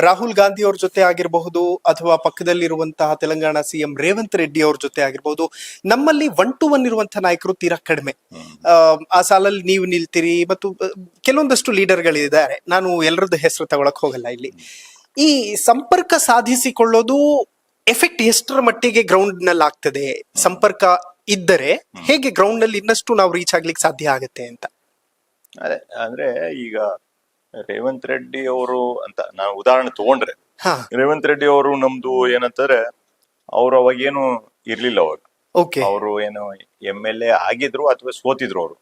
ರಾಹುಲ್ ಗಾಂಧಿ ಅವ್ರ ಜೊತೆ ಆಗಿರಬಹುದು ಅಥವಾ ಪಕ್ಕದಲ್ಲಿರುವಂತಹ ತೆಲಂಗಾಣ ಸಿಎಂ ರೇವಂತ್ ರೆಡ್ಡಿ ಅವ್ರ ಜೊತೆ ಆಗಿರಬಹುದು, ನಮ್ಮಲ್ಲಿ 1 to 1 ಇರುವಂತಹ ನಾಯಕರು ತೀರಾ ಕಡಿಮೆ. ಆ ಸಾಲಲ್ಲಿ ನೀವು ನಿಲ್ತೀರಿ ಮತ್ತು ಕೆಲವೊಂದಷ್ಟು ಲೀಡರ್ಗಳಿದ್ದಾರೆ, ನಾನು ಎಲ್ಲರದ್ದು ಹೆಸರು ತಗೊಳಕ್ ಹೋಗಲ್ಲ ಇಲ್ಲಿ. ಈ ಸಂಪರ್ಕ ಸಾಧಿಸಿಕೊಳ್ಳೋದು ಎಫೆಕ್ಟ್ ಎಷ್ಟರ ಮಟ್ಟಿಗೆ ಗ್ರೌಂಡ್ ನಲ್ಲಿ ಆಗ್ತದೆ? ಸಂಪರ್ಕ ಇದ್ದರೆ ಹೇಗೆ ಗ್ರೌಂಡ್ ನಲ್ಲಿ ಇನ್ನಷ್ಟು ನಾವು ರೀಚ್ ಆಗ್ಲಿಕ್ಕೆ ಸಾಧ್ಯ ಆಗುತ್ತೆ ಅಂತ? ಅದೇ ಅಂದ್ರೆ ಈಗ ರೇವಂತ್ ರೆಡ್ಡಿ ಅವರು ಅಂತ ನಾವು ಉದಾಹರಣೆ ತಗೊಂಡ್ರೆ, ರೇವಂತ್ ರೆಡ್ಡಿ ಅವರು ನಮ್ದು ಏನಂತಾರೆ, ಅವ್ರು ಅವಾಗೇನು ಇರ್ಲಿಲ್ಲ ಅವಾಗ. ಅವರು ಏನು MLA ಆಗಿದ್ರು ಅಥವಾ ಸೋತಿದ್ರು ಅವರು.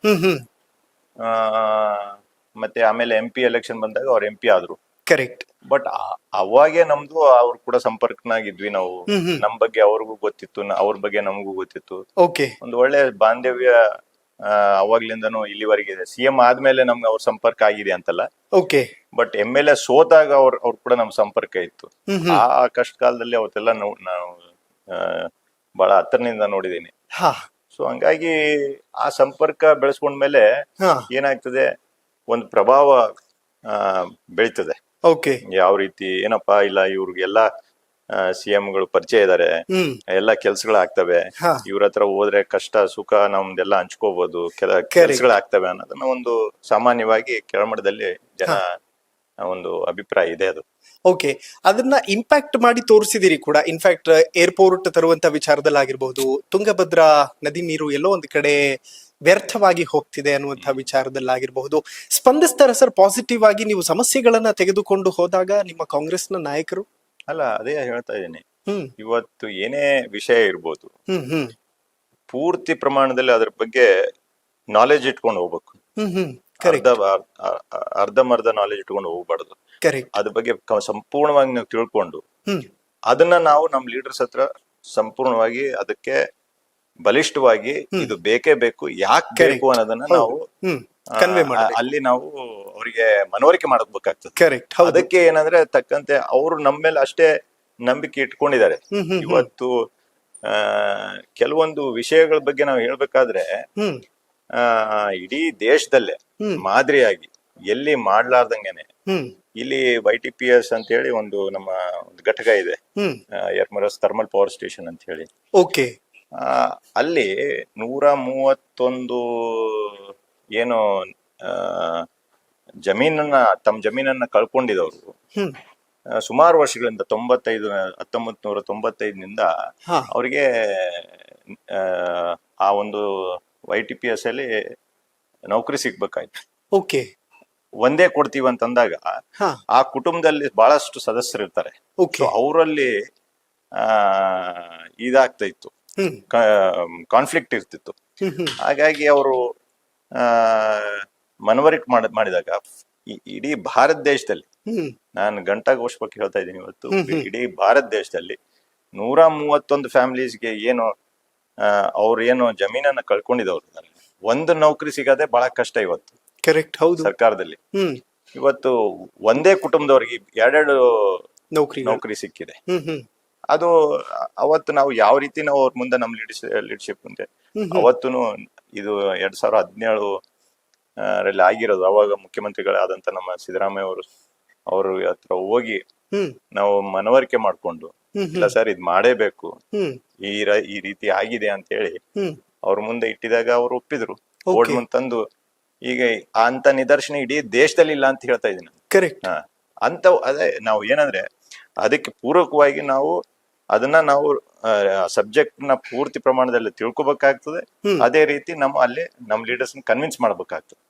ಮತ್ತೆ ಆಮೇಲೆ MP ಎಲೆಕ್ಷನ್ ಬಂದಾಗ ಅವ್ರು MP ಆದ್ರು. ಕರೆಕ್ಟ್. ಬಟ್ ಅವಾಗೆ ನಮ್ದು ಅವ್ರು ಕೂಡ ಸಂಪರ್ಕನಾಗಿದ್ವಿ ನಾವು. ನಮ್ ಬಗ್ಗೆ ಅವ್ರಿಗೂ ಗೊತ್ತಿತ್ತು, ಅವ್ರ ಬಗ್ಗೆ ನಮಗೂ ಗೊತ್ತಿತ್ತು. ಒಂದು ಒಳ್ಳೆ ಬಾಂಧವ್ಯ ಅವಾಗ್ಲಿಂದನೂ ಇಲ್ಲಿವರೆಗೆ ಇದೆ. CM ಆದ್ಮೇಲೆ ನಮ್ಗೆ ಅವ್ರ ಸಂಪರ್ಕ ಆಗಿದೆ ಅಂತಲ್ಲ, ಬಟ್ MLA ಸೋತಾಗ ಅವ್ರ ಕೂಡ ನಮ್ ಸಂಪರ್ಕ ಇತ್ತು. ಆ ಕಷ್ಟ ಕಾಲದಲ್ಲಿ ಅವತ್ತೆಲ್ಲ ನಾವು ಬಹಳ ಹತ್ತಿರನಿಂದ ನೋಡಿದೀನಿ. ಸೊ ಹಂಗಾಗಿ ಆ ಸಂಪರ್ಕ ಬೆಳೆಸ್ಕೊಂಡ್ಮೇಲೆ ಏನಾಗ್ತದೆ, ಒಂದು ಪ್ರಭಾವ ಬೆಳೀತದೆ. ಯಾವ ರೀತಿ ಏನಪ್ಪಾ, ಇಲ್ಲ ಇವ್ರಿಗೆಲ್ಲ CMಗಳು ಪರಿಚಯ ಇದಾರೆ, ಎಲ್ಲ ಕೆಲ್ಸಗಳಾಗ್ತವೆ, ಇವ್ರ ಹತ್ರ ಹೋದ್ರೆ ಕಷ್ಟ ಸುಖ ನಮ್ದೆಲ್ಲ ಹಂಚ್ಕೋಬಹುದು, ಕೆಲ್ಸಗಳಾಗ್ತವೆ ಅನ್ನೋದನ್ನ ಒಂದು ಸಾಮಾನ್ಯವಾಗಿ ಕೆಳಮಟ್ಟದಲ್ಲಿ ಜನ ಒಂದು ಅಭಿಪ್ರಾಯ ಇದೆ. ಅದು ಅದನ್ನ ಇಂಪ್ಯಾಕ್ಟ್ ಮಾಡಿ ತೋರಿಸಿದಿರಿ ಕೂಡ. ಇನ್ಫ್ಯಾಕ್ಟ್ ಏರ್ಪೋರ್ಟ್ ತರುವಂತ ವಿಚಾರದಲ್ಲಿ ಆಗಿರ್ಬಹುದು, ತುಂಗಭದ್ರಾ ನದಿ ನೀರು ಎಲ್ಲೋ ಒಂದು ಕಡೆ ವ್ಯರ್ಥವಾಗಿ ಹೋಗ್ತಿದೆ ಅನ್ನುವಂತಹ ವಿಚಾರದಲ್ಲಾಗಿರಬಹುದು, ಸ್ಪಂದಿಸ್ತಾರೆ ಸರ್ ಪಾಸಿಟಿವ್ ಆಗಿ? ನೀವು ಸಮಸ್ಯೆಗಳನ್ನ ತೆಗೆದುಕೊಂಡು ಹೋದಾಗ ನಿಮ್ಮ ಕಾಂಗ್ರೆಸ್ನ ನಾಯಕರು? ಅಲ್ಲ, ಅದೇ ಹೇಳ್ತಾ ಇದ್ದೀನಿ, ಇವತ್ತು ಏನೇ ವಿಷಯ ಇರ್ಬೋದು, ಪೂರ್ತಿ ಪ್ರಮಾಣದಲ್ಲಿ ಅದ್ರ ಬಗ್ಗೆ ನಾಲೆಜ್ ಇಟ್ಕೊಂಡು ಹೋಗ್ಬೇಕು. ಅರ್ಧಮರ್ಧ ನಾಲೆಜ್ ಇಟ್ಕೊಂಡು ಹೋಗ್ಬಾರ್ದು. ಅದ್ರ ಬಗ್ಗೆ ಸಂಪೂರ್ಣವಾಗಿ ನಾವು ತಿಳ್ಕೊಂಡು ಅದನ್ನ ನಾವು ನಮ್ ಲೀಡರ್ಸ್ ಹತ್ರ ಸಂಪೂರ್ಣವಾಗಿ ಅದಕ್ಕೆ ಬಲಿಷ್ಠವಾಗಿ ಇದು ಬೇಕೇ ಬೇಕು, ಯಾಕೆ ಬೇಕು ಅನ್ನೋದನ್ನ ನಾವು ಅಲ್ಲಿ ನಾವು ಅವರಿಗೆ ಮನವರಿಕೆ ಮಾಡಬೇಕಾಗ್ತದೆ. ಅದಕ್ಕೆ ಏನಂದ್ರೆ ತಕ್ಕಂತೆ ಅವರು ನಮ್ಮ ಮೇಲೆ ಅಷ್ಟೇ ನಂಬಿಕೆ ಇಟ್ಕೊಂಡಿದ್ದಾರೆ. ಇವತ್ತು ಕೆಲವೊಂದು ವಿಷಯಗಳ ಬಗ್ಗೆ ನಾವು ಹೇಳ್ಬೇಕಾದ್ರೆ ಇಡೀ ದೇಶದಲ್ಲೇ ಮಾದರಿಯಾಗಿ ಎಲ್ಲಿ ಮಾಡ್ಲಾರ್ದಂಗೆನೆ ಇಲ್ಲಿ YTPS ಅಂತ ಹೇಳಿ ಒಂದು ನಮ್ಮ ಒಂದು ಘಟಕ ಇದೆ, ಯರ್ಮರಸ್ ಥರ್ಮಲ್ ಪವರ್ ಸ್ಟೇಷನ್ ಅಂತ ಹೇಳಿ. ಅಲ್ಲಿ 131 ಏನು ತಮ್ಮ ಜಮೀನನ್ನ ಕಳ್ಕೊಂಡಿದವರು ಸುಮಾರು ವರ್ಷಗಳಿಂದ 1995ನಿಂದ ಅವ್ರಿಗೆ ಆ ಒಂದು YTPS ಅಲ್ಲಿ ನೌಕರಿ ಸಿಗ್ಬೇಕಾಯ್ತು. ಒಂದೇ ಕೊಡ್ತೀವಿ ಅಂತಂದಾಗ ಆ ಕುಟುಂಬದಲ್ಲಿ ಬಹಳಷ್ಟು ಸದಸ್ಯರು ಇರ್ತಾರೆ. ಅವರಲ್ಲಿ ಇದಾಗ್ತಾ ಇತ್ತು, ಕಾನ್ಫ್ಲಿಕ್ಟ್ ಇರ್ತಿತ್ತು. ಹಾಗಾಗಿ ಅವರು ಮನವರಿಕೆ ಮಾಡಿದಾಗ ಇಡೀ ಭಾರತ ದೇಶದಲ್ಲಿ, ನಾನು ಗಂಟಾಘೋಷ ಬಗ್ಗೆ ಹೇಳ್ತಾ ಇದ್ದೀನಿ ಇವತ್ತು, ಇಡೀ ಭಾರತ ದೇಶದಲ್ಲಿ 131 ಫ್ಯಾಮಿಲೀಸ್ಗೆ ಏನು ಅವ್ರು ಏನು ಜಮೀನನ್ನ ಕಳ್ಕೊಂಡಿದವ್ರು, ಒಂದು ನೌಕರಿ ಸಿಗದೆ ಬಹಳ ಕಷ್ಟ ಇವತ್ತು. ಸರ್ಕಾರದಲ್ಲಿ ಇವತ್ತು ಒಂದೇ ಕುಟುಂಬದವ್ರಿಗೆ 2 ನೌಕರಿ ಸಿಕ್ಕಿದೆ. ಅದು ಅವತ್ತು ನಾವು ಯಾವ ರೀತಿ ನಾವು ಅವ್ರ ಮುಂದೆ ನಮ್ ಲೀಡರ್ಶಿಪ್ ಮುಂದೆ ಅವತ್ತೂನು ಇದು 2017 ರಲ್ಲಿ ಆಗಿರೋದು. ಅವಾಗ ಮುಖ್ಯಮಂತ್ರಿಗಳಾದಂತ ನಮ್ಮ ಸಿದ್ದರಾಮಯ್ಯ ಅವ್ರ ಹತ್ರ ಹೋಗಿ ನಾವು ಮನವರಿಕೆ ಮಾಡ್ಕೊಂಡು, ಇಲ್ಲ ಸರ್ ಇದ್ ಮಾಡೇಬೇಕು, ಈ ರೀತಿ ಆಗಿದೆ ಅಂತ ಹೇಳಿ ಅವ್ರ ಮುಂದೆ ಇಟ್ಟಿದಾಗ ಅವ್ರು ಒಪ್ಪಿದ್ರು. ಓಡ್ ಮುಂದ್ ತಂದು ಈಗ ಅಂತ ನಿದರ್ಶನ ಇಡೀ ದೇಶದಲ್ಲಿ ಇಲ್ಲ ಅಂತ ಹೇಳ್ತಾ ಇದ್ದೀನಿ. ಅಂತ ಅದೇ ನಾವು ಏನಂದ್ರೆ ಅದಕ್ಕೆ ಪೂರಕವಾಗಿ ನಾವು ಅದನ್ನ ನಾವು ಸಬ್ಜೆಕ್ಟ್ ನ ಪೂರ್ತಿ ಪ್ರಮಾಣದಲ್ಲಿ ತಿಳ್ಕೊಬೇಕಾಗ್ತದೆ. ಅದೇ ರೀತಿ ನಮ್ಮ ಅಲ್ಲಿ ನಮ್ ಲೀಡರ್ಸ್ ಕನ್ವಿನ್ಸ್ ಮಾಡ್ಬೇಕಾಗ್ತದೆ.